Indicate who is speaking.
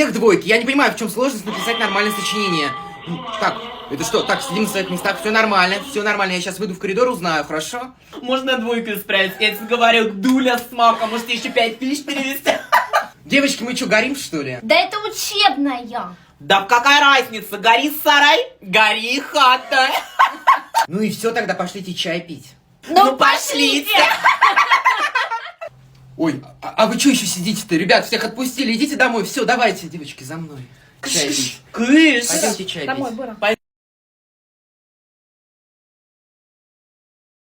Speaker 1: Всех двойки. Я не понимаю, в чем сложность написать нормальное сочинение. Так, это что? Так, сидим на своих местах, все нормально, все нормально. Я сейчас выйду в коридор, узнаю, хорошо?
Speaker 2: Можно двойку исправить. Я тебе говорю, дуля с маком. Может, еще 5 тысяч перевести?
Speaker 1: Девочки, мы что, горим, что ли?
Speaker 3: Да это учебная.
Speaker 2: Да какая разница? Гори сарай, гори хата.
Speaker 1: Ну и все, тогда пошлите чай пить.
Speaker 3: Ну пошлите!
Speaker 1: Ой, а вы что еще сидите-то? Ребят, всех отпустили, идите домой. Все, давайте, девочки, за мной. Чай пить.
Speaker 2: Кыш.
Speaker 1: Пойдемте чай
Speaker 3: Домой,
Speaker 1: пить.
Speaker 3: Быра.